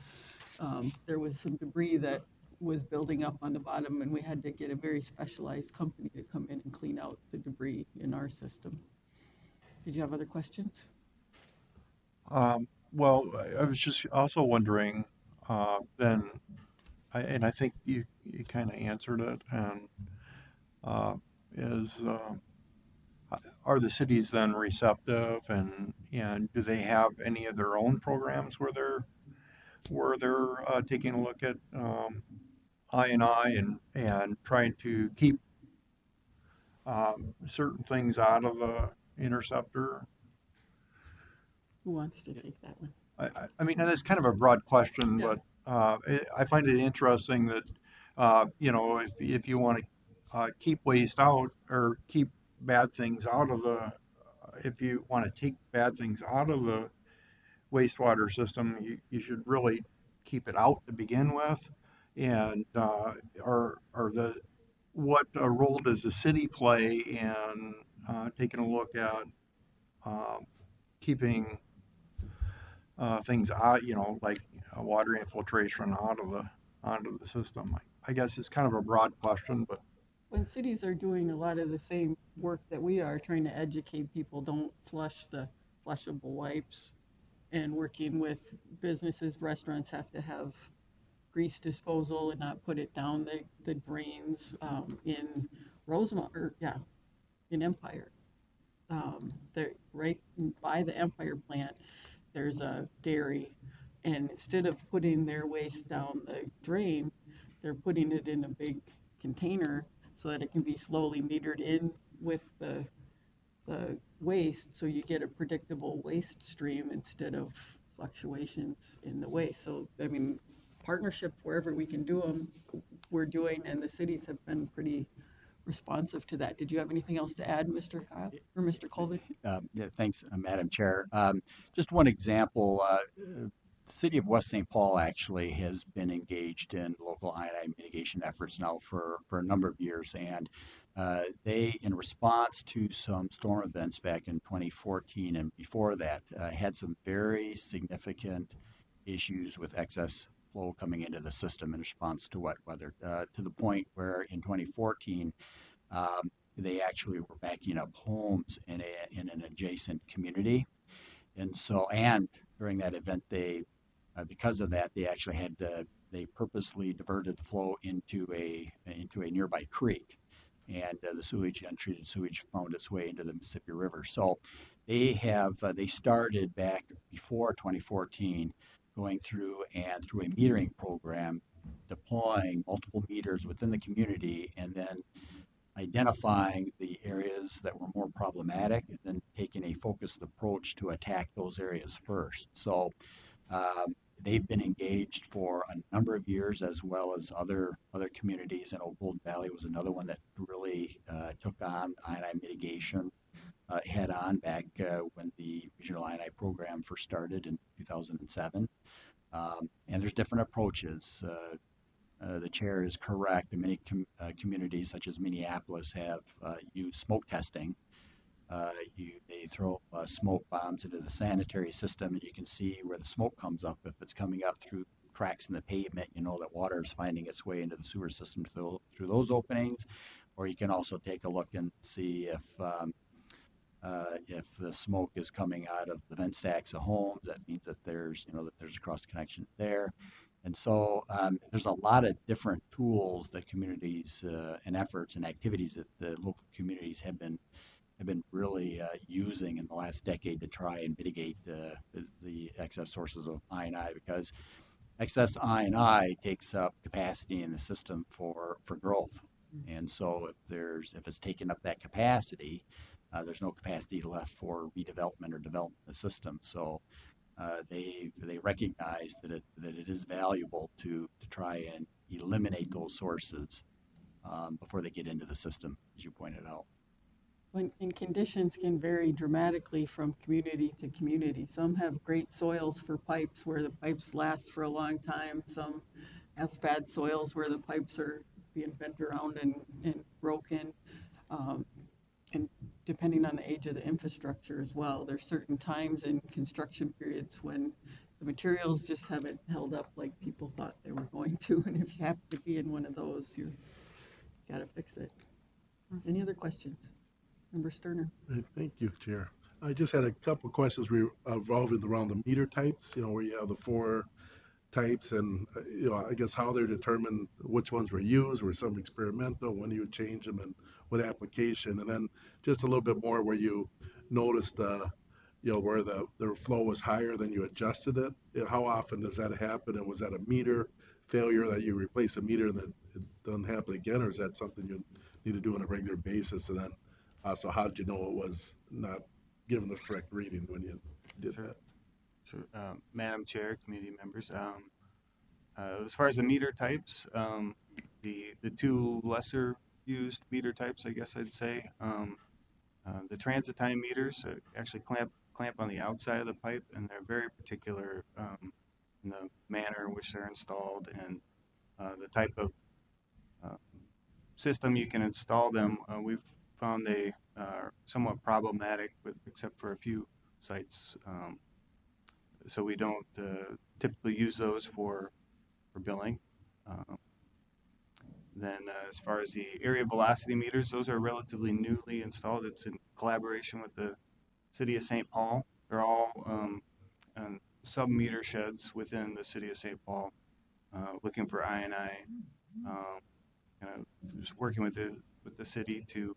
there was some debris that was building up on the bottom, and we had to get a very specialized company to come in and clean out the debris in our system. Did you have other questions? Well, I was just also wondering, then, and I think you kind of answered it, and is are the cities then receptive, and do they have any of their own programs where they're taking a look at I&I and trying to keep certain things out of the interceptor? Who wants to take that one? I mean, and it's kind of a broad question, Yeah. but I find it interesting that, if you want to keep waste out or keep bad things out of if you want to take bad things out of the wastewater system, you should really keep it out to begin with. And what role does the city play in taking a look at keeping things out, like water infiltration onto the system? I guess it's kind of a broad question, but When cities are doing a lot of the same work that we are, trying to educate people, don't flush the flushable wipes, and working with businesses, restaurants have to have grease disposal and not put it down the drains in Rosemont, or yeah, in Empire. They're right by the Empire plant. There's a dairy, and instead of putting their waste down the drain, they're putting it in a big container so that it can be slowly metered in with the waste, so you get a predictable waste stream instead of fluctuations in the waste. So, I mean, partnership wherever we can do them, we're doing, and the cities have been pretty responsive to that. Did you have anything else to add, Mr. Kyle or Mr. Colvin? Yeah, thanks, Madam Chair. Just one example, the City of West St. Paul actually has been engaged in local I&I mitigation efforts now for a number of years, and they, in response to some storm events back in 2014 and before that, had some very significant issues with excess flow coming into the system in response to wet weather, to the point where in 2014, they actually were backing up homes in an adjacent community. And so, and during that event, because of that, they actually they purposely diverted the flow into a nearby creek, and the untreated sewage found its way into the Mississippi River. So they started back before 2014, going through a metering program, deploying multiple meters within the community, and then identifying the areas that were more problematic, and then taking a focused approach to attack those areas first. So they've been engaged for a number of years, as well as other communities. And Old Gold Valley was another one that really took on I&I mitigation head on back when the regional I&I program first started in 2007. And there's different approaches. The chair is correct. Many communities, such as Minneapolis, have used smoke testing. They throw smoke bombs into the sanitary system, and you can see where the smoke comes up. If it's coming up through cracks in the pavement, you know that water is finding its way into the sewer system through those openings. Or you can also take a look and see if the smoke is coming out of the vent stacks of homes. That means that there's a cross connection there. And so there's a lot of different tools that communities and efforts and activities that the local communities have been really using in the last decade to try and mitigate the excess sources of I&I, because excess I&I takes up capacity in the system for growth. And so if it's taking up that capacity, there's no capacity left for redevelopment or development of the system. So they recognize that it is valuable to try and eliminate those sources before they get into the system, as you pointed out. And conditions can vary dramatically from community to community. Some have great soils for pipes where the pipes last for a long time. Some have bad soils where the pipes are being bent around and broken. And depending on the age of the infrastructure as well, there's certain times in construction periods when the materials just haven't held up like people thought they were going to. And if you happen to be in one of those, you got to fix it. Any other questions? Member Sterner. Thank you, Chair. I just had a couple of questions revolving around the meter types, where you have the 4 types and, I guess how they're determined, which ones were used, were some experimental, when you change them and what application. And then just a little bit more where you noticed, where their flow was higher than you adjusted it. How often does that happen? And was that a meter failure that you replace a meter and then it doesn't happen again? Or is that something you need to do on a regular basis? And then so how did you know it was not given the correct reading when you did that? Sure. Madam Chair, committee members, as far as the meter types, the 2 lesser used meter types, I guess I'd say, the transit time meters actually clamp on the outside of the pipe, and they're very particular in the manner in which they're installed and the type of system you can install them. We've found they are somewhat problematic, except for a few sites. So we don't typically use those for billing. Then as far as the area velocity meters, those are relatively newly installed. It's in collaboration with the City of St. Paul. They're all sub-meter sheds within the City of St. Paul, looking for I&I, just working with the city to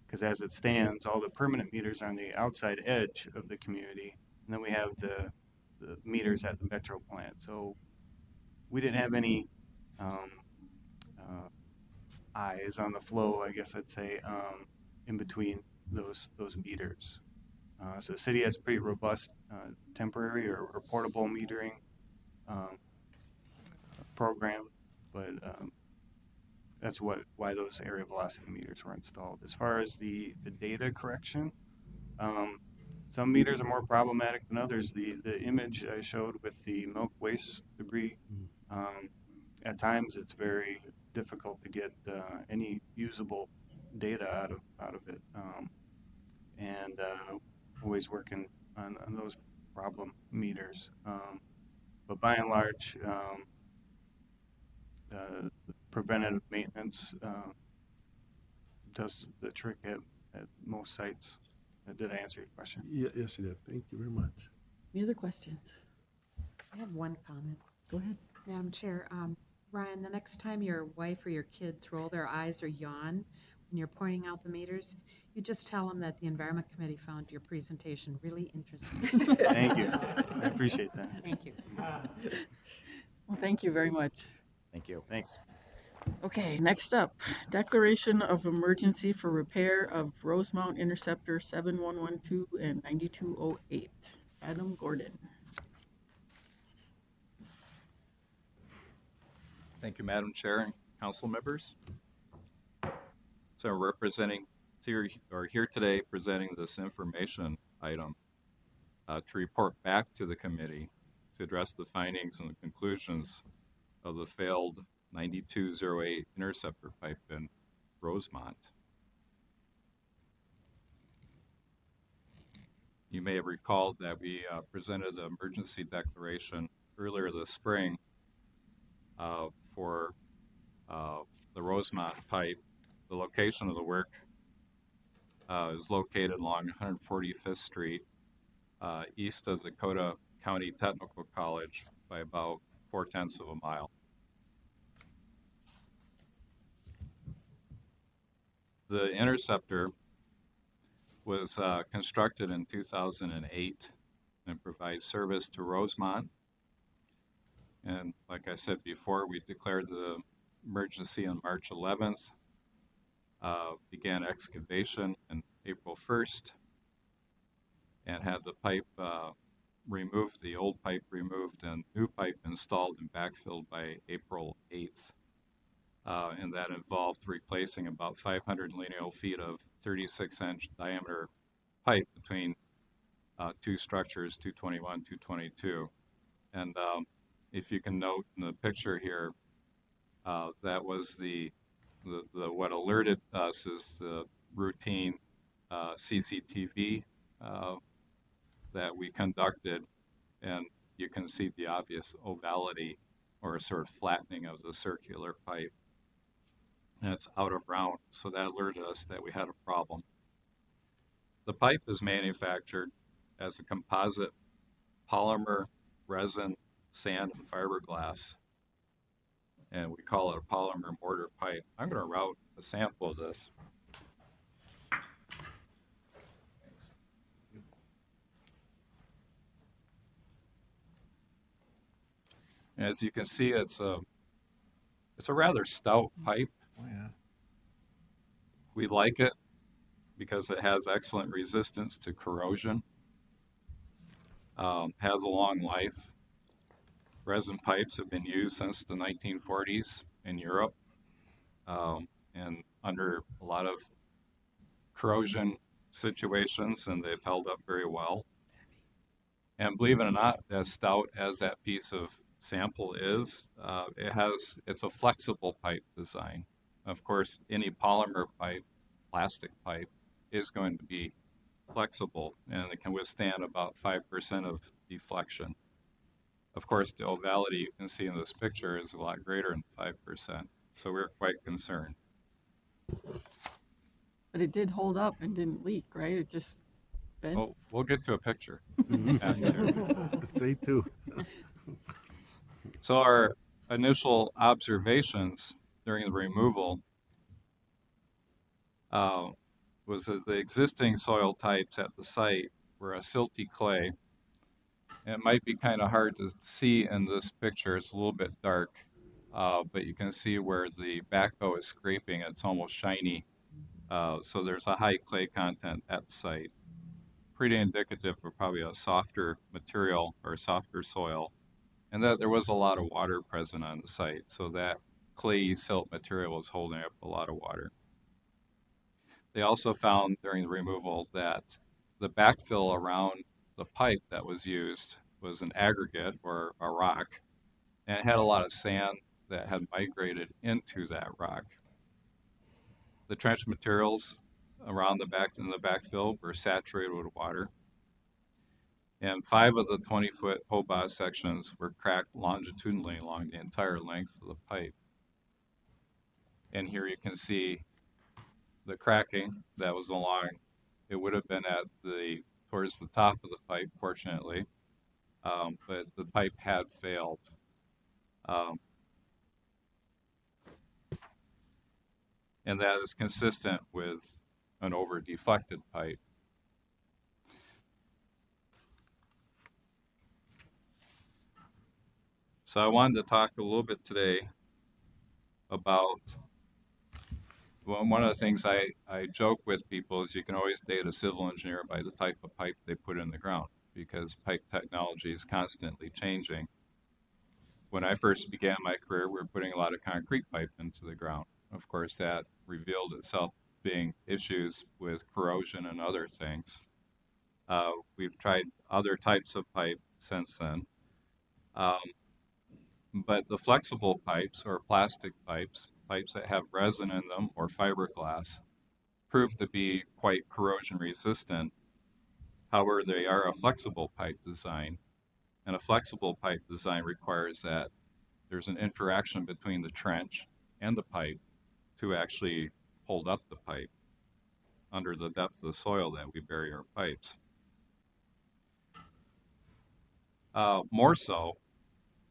because as it stands, all the permanent meters are on the outside edge of the community, and then we have the meters at the Metro plant. So we didn't have any eyes on the flow, I guess I'd say, in between those meters. So the city has pretty robust temporary or portable metering program, but that's why those area velocity meters were installed. As far as the data correction, some meters are more problematic than others. The image I showed with the milk waste debris, at times it's very difficult to get any usable data out of it, and always working on those problem meters. But by and large, preventative maintenance does the trick at most sites. Did I answer your question? Yeah, yes, you did. Thank you very much. Any other questions? I have one comment. Go ahead. Madam Chair, Ryan, the next time your wife or your kids roll their eyes or yawn when you're pointing out the meters, you just tell them that the Environment Committee found your presentation really interesting. Thank you. I appreciate that. Thank you. Well, thank you very much. Thank you. Thanks. Okay, next up, declaration of emergency for repair of Rosemont Interceptor 7112 and 9208. Adam Gordon. Thank you, Madam Chair and council members. So I'm representing here today presenting this information item to report back to the committee to address the findings and the conclusions of the failed 9208 interceptor pipe in Rosemont. You may have recalled that we presented the emergency declaration earlier this spring for the Rosemont Pipe. The location of the work is located along 145th Street, east of Dakota County Technical College by about 0.4 of a mile. The interceptor was constructed in 2008 and provides service to Rosemont. And like I said before, we declared the emergency on March 11th, began excavation on April 1st, and had the pipe removed, the old pipe removed, and new pipe installed and backfilled by April 8th. And that involved replacing about 500 lineal feet of 36-inch diameter pipe between two structures, 221, 222. And if you can note in the picture here, that was the what alerted us is the routine CCTV that we conducted, and you can see the obvious ovality or sort of flattening of the circular pipe. And it's out of round, so that alerted us that we had a problem. The pipe is manufactured as a composite polymer, resin, sand, and fiberglass, and we call it a polymer mortar pipe. I'm going to route a sample of this. As you can see, it's a rather stout pipe. Oh, yeah. We like it because it has excellent resistance to corrosion, has a long life. Resin pipes have been used since the 1940s in Europe, and under a lot of corrosion situations, and they've held up very well. And believe it or not, as stout as that piece of sample is, it's a flexible pipe design. Of course, any polymer pipe, plastic pipe, is going to be flexible, and it can withstand about 5% of deflection. Of course, the ovality you can see in this picture is a lot greater than 5%, so we're quite concerned. But it did hold up and didn't leak, right? It just bent. Well, we'll get to a picture. Stay tuned. So our initial observations during the removal was that the existing soil types at the site were a silty clay. And it might be kind of hard to see in this picture. It's a little bit dark, but you can see where the backhoe is scraping. It's almost shiny. So there's a high clay content at the site. Pretty indicative of probably a softer material or softer soil. And that there was a lot of water present on the site. So that clayey silt material was holding up a lot of water. They also found during the removal that the backfill around the pipe that was used was an aggregate or a rock, and it had a lot of sand that had migrated into that rock. The trench materials around the backfill were saturated with water, and 5 of the 20-foot hobah sections were cracked longitudinally along the entire length of the pipe. And here you can see the cracking that was along. It would have been towards the top of the pipe, fortunately, but the pipe had failed. And that is consistent with an over-deflected pipe. So I wanted to talk a little bit today about, well, one of the things I joke with people is you can always date a civil engineer by the type of pipe they put in the ground, because pipe technology is constantly changing. when I first began my career, we were putting a lot of concrete pipe into the ground. Of course, that revealed itself being issues with corrosion and other things. We've tried other types of pipe since then. But the flexible pipes or plastic pipes, pipes that have resin in them or fiberglass, prove to be quite corrosion resistant. However, they are a flexible pipe design, and a flexible pipe design requires that there's an interaction between the trench and the pipe to actually hold up the pipe under the depth of the soil that we bury our pipes. More so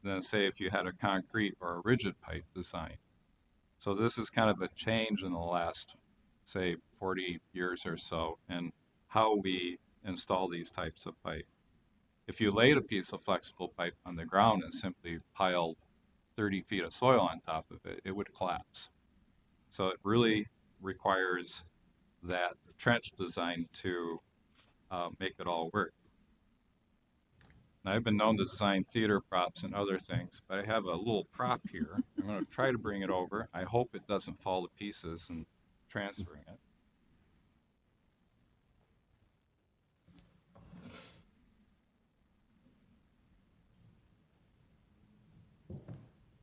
than, say, if you had a concrete or a rigid pipe design. So this is kind of a change in the last, say, 40 years or so in how we install these types of pipe. If you laid a piece of flexible pipe on the ground and simply piled 30 feet of soil on top of it, it would collapse. So it really requires that trench design to make it all work. Now, I've been known to design theater props and other things, but I have a little prop here. I'm going to try to bring it over. I hope it doesn't fall to pieces in transferring it.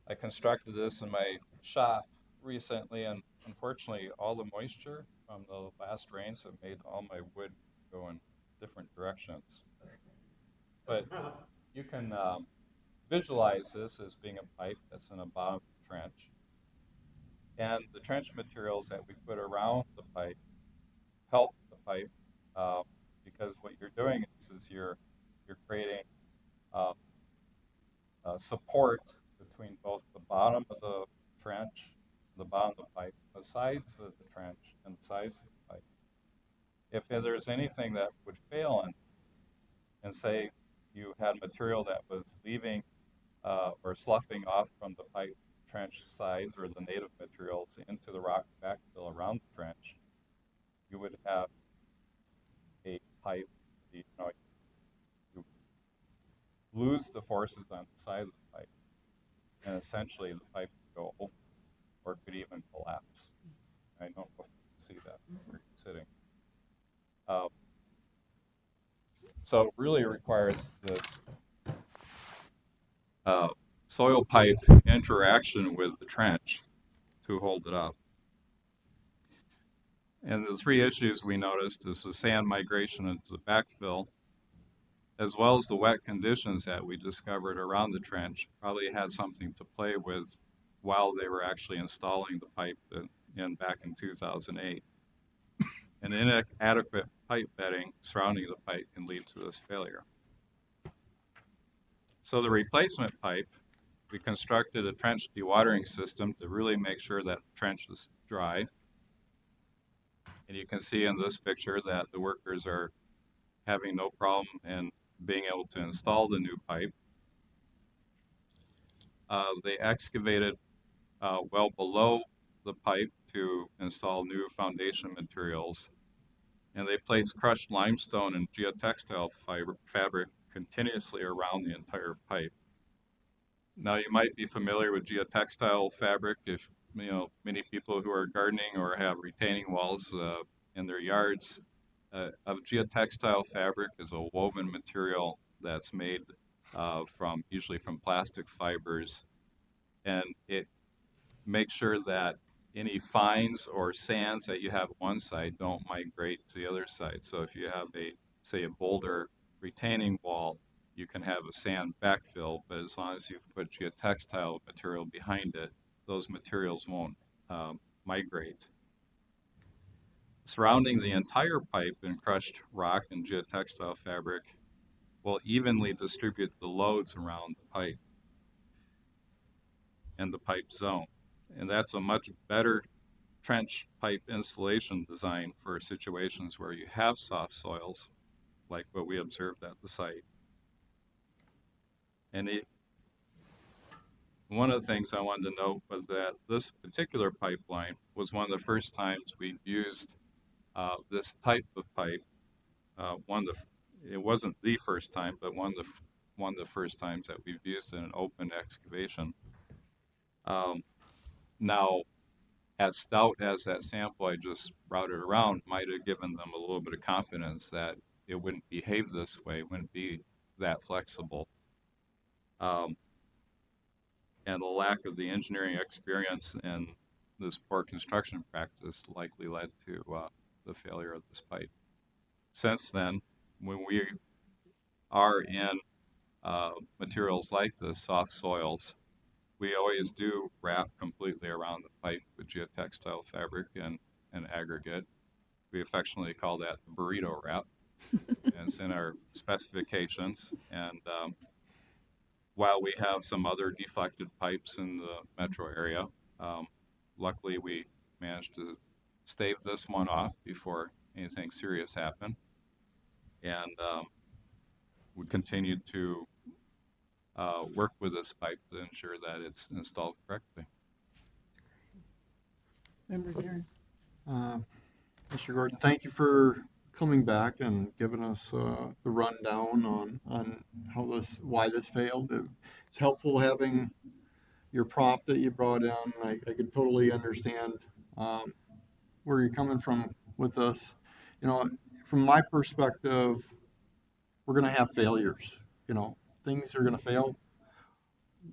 I constructed this in my shop recently, and unfortunately, all the moisture from the last rains have made all my wood go in different directions. But you can visualize this as being a pipe that's in a bottom trench. And the trench materials that we put around the pipe help the pipe because what you're doing is you're creating support between both the bottom of the trench, the bottom of the pipe, the sides of the trench, and the sides of the pipe. If there's anything that would fail and say you had material that was leaving or sloughing off from the pipe trench sides or the native materials into the rock backfill around the trench, you would have a pipe, you lose the forces on the side of the pipe, and essentially the pipe would go over or could even collapse. I don't know if you can see that where you're sitting. So it really requires this soil pipe interaction with the trench to hold it up. And the three issues we noticed is the sand migration into the backfill, as well as the wet conditions that we discovered around the trench probably had something to play with while they were actually installing the pipe back in 2008. And inadequate pipe bedding surrounding the pipe can lead to this failure. So the replacement pipe, we constructed a trench dewatering system to really make sure that the trench is dry. And you can see in this picture that the workers are having no problem in being able to install the new pipe. They excavated well below the pipe to install new foundation materials, and they placed crushed limestone and geotextile fabric continuously around the entire pipe. Now, you might be familiar with geotextile fabric if many people who are gardening or have retaining walls in their yards. Of geotextile fabric is a woven material that's made usually from plastic fibers, and it makes sure that any fines or sands that you have one side don't migrate to the other side. So if you have say a boulder retaining wall, you can have a sand backfill, but as long as you've put geotextile material behind it, those materials won't migrate. Surrounding the entire pipe in crushed rock and geotextile fabric will evenly distribute the loads around the pipe and the pipe zone. And that's a much better trench pipe installation design for situations where you have soft soils, like what we observed at the site. And one of the things I wanted to note was that this particular pipeline was one of the first times we used this type of pipe. It wasn't the first time, but one of the one of the first times that we've used an open excavation. Now, as stout as that sample I just routed around might have given them a little bit of confidence that it wouldn't behave this way, wouldn't be that flexible. And the lack of the engineering experience and this poor construction practice likely led to the failure of this pipe. Since then, when we are in materials like this, soft soils, we always do wrap completely around the pipe with geotextile fabric and aggregate. We affectionately call that the burrito wrap. And it's in our specifications. And while we have some other deflected pipes in the metro area, luckily we managed to stave this one off before anything serious happened. And we continued to work with this pipe to ensure that it's installed correctly. Members Aaron. Mr. Gordon, thank you for coming back and giving us the rundown on why this failed. It's helpful having your prop that you brought in. I could totally understand where you're coming from with this. You know, from my perspective, we're going to have failures. You know, things are going to fail.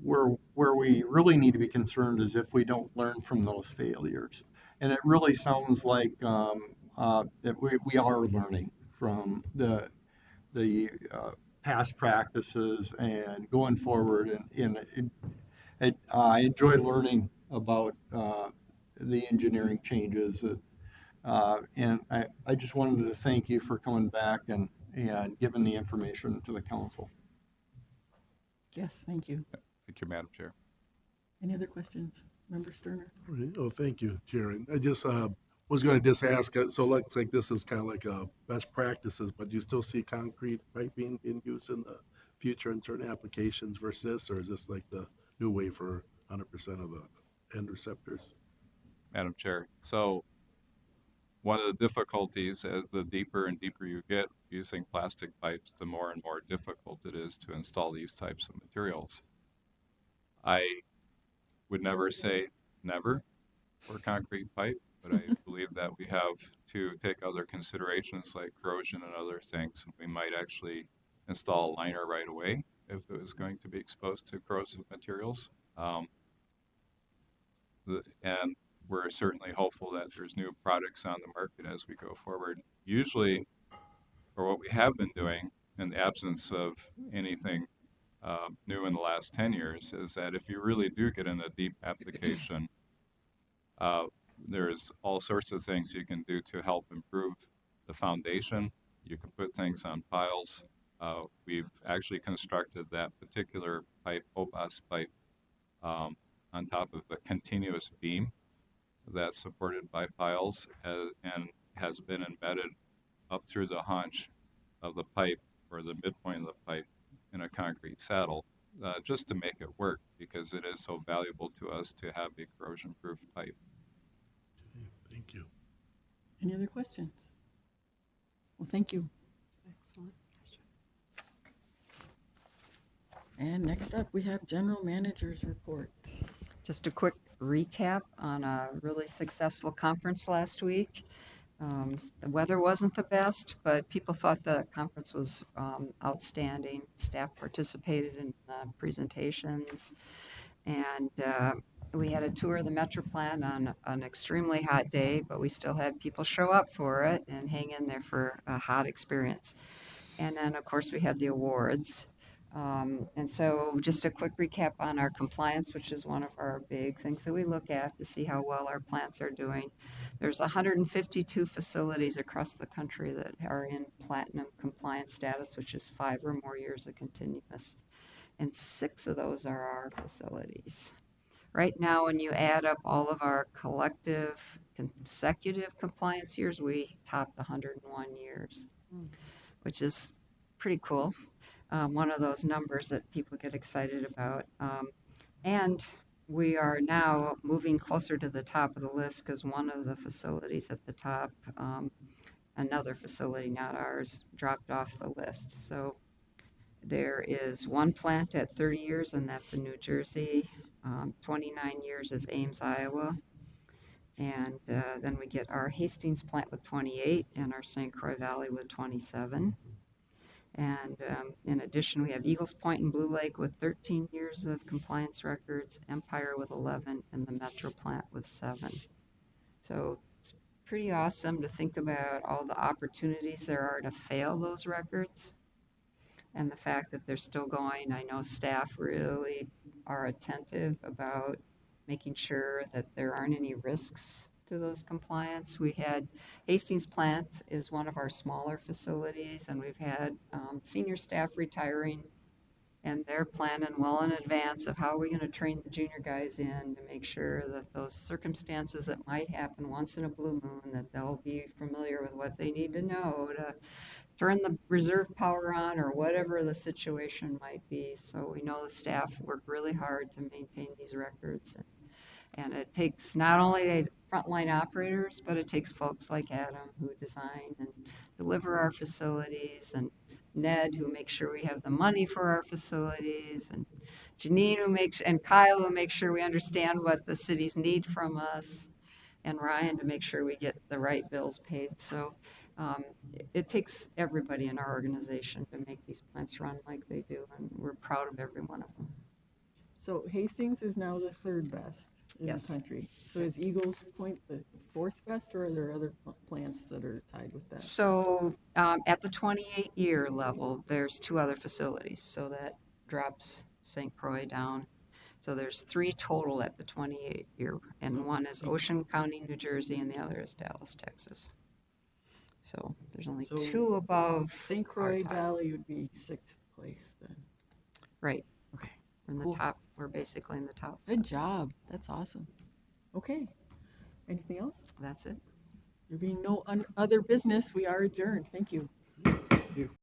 Where we really need to be concerned is if we don't learn from those failures. And it really sounds like that we are learning from the past practices and going forward. And I enjoy learning about the engineering changes. And I just wanted to thank you for coming back and giving the information to the council. Yes, thank you. Thank you, Madam Chair. Any other questions? Member Sterner? Oh, thank you, Jared. I just was going to just ask, so looks like this is kind of like best practices, but do you still see concrete piping in use in the future in certain applications versus this, or is this like the new way for 100% of the end receptors? Madam Chair. So one of the difficulties as the deeper and deeper you get using plastic pipes, the more and more difficult it is to install these types of materials. I would never say never for concrete pipe, but I believe that we have to take other considerations like corrosion and other things. We might actually install a liner right away if it was going to be exposed to corrosive materials. And we're certainly hopeful that there's new products on the market as we go forward. Usually, or what we have been doing in the absence of anything new in the last 10 years is that if you really do get in a deep application, there's all sorts of things you can do to help improve the foundation. You can put things on piles. We've actually constructed that particular pipe, OPAS pipe, on top of a continuous beam that's supported by piles and has been embedded up through the haunch of the pipe or the midpoint of the pipe in a concrete saddle, just to make it work because it is so valuable to us to have a corrosion-proof pipe. Okay, thank you. Any other questions? Well, thank you. Excellent. And next up, we have General Manager's report. Just a quick recap on a really successful conference last week. The weather wasn't the best, but people thought the conference was outstanding. Staff participated in presentations, and we had a tour of the Metropolitan on an extremely hot day, but we still had people show up for it and hang in there for a hot experience. And then, of course, we had the awards. And so just a quick recap on our compliance, which is one of our big things that we look at to see how well our plants are doing. There's 152 facilities across the country that are in platinum compliance status, which is 5 or more years of continuous. And 6 of those are our facilities. Right now, when you add up all of our collective consecutive compliance years, we topped 101 years, which is pretty cool. One of those numbers that people get excited about. And we are now moving closer to the top of the list because one of the facilities at the top, another facility, not ours, dropped off the list. So There is one plant at 30 years, and that's in New Jersey. 29 years is Ames, Iowa. And then we get our Hastings plant with 28 and our St. Croix Valley with 27. And in addition, we have Eagles Point and Blue Lake with 13 years of compliance records, Empire with 11, and the Metro plant with 7. So it's pretty awesome to think about all the opportunities there are to fail those records and the fact that they're still going. I know staff really are attentive about making sure that there aren't any risks to those compliance. We had Hastings plant is one of our smaller facilities, and we've had senior staff retiring, and they're planning well in advance of how we're going to train the junior guys in to make sure that those circumstances that might happen once in a blue moon, that they'll be familiar with what they need to know to turn the reserve power on or whatever the situation might be. So we know the staff work really hard to maintain these records. And it takes not only frontline operators, but it takes folks like Adam who design and deliver our facilities, and Ned who makes sure we have the money for our facilities, and Janine and Kyle who make sure we understand what the cities need from us, and Ryan to make sure we get the right bills paid. So it takes everybody in our organization to make these plants run like they do, and we're proud of every one of them. So Hastings is now the 3rd best in Yes. the country. So is Eagles Point the 4th best, or are there other plants that are tied with that? So at the 28-year level, there's 2 other facilities. So that drops St. Croix down. So there's 3 total at the 28-year, and one is Ocean County, New Jersey, and the other is Dallas, Texas. So there's only So 2 above St. our Croix top. Valley would be 6th place then. Right. Okay. We're in the Cool. top. We're basically in the top. Good job. That's awesome. Okay. Anything else? That's it. There being no other business, we are adjourned. Thank you.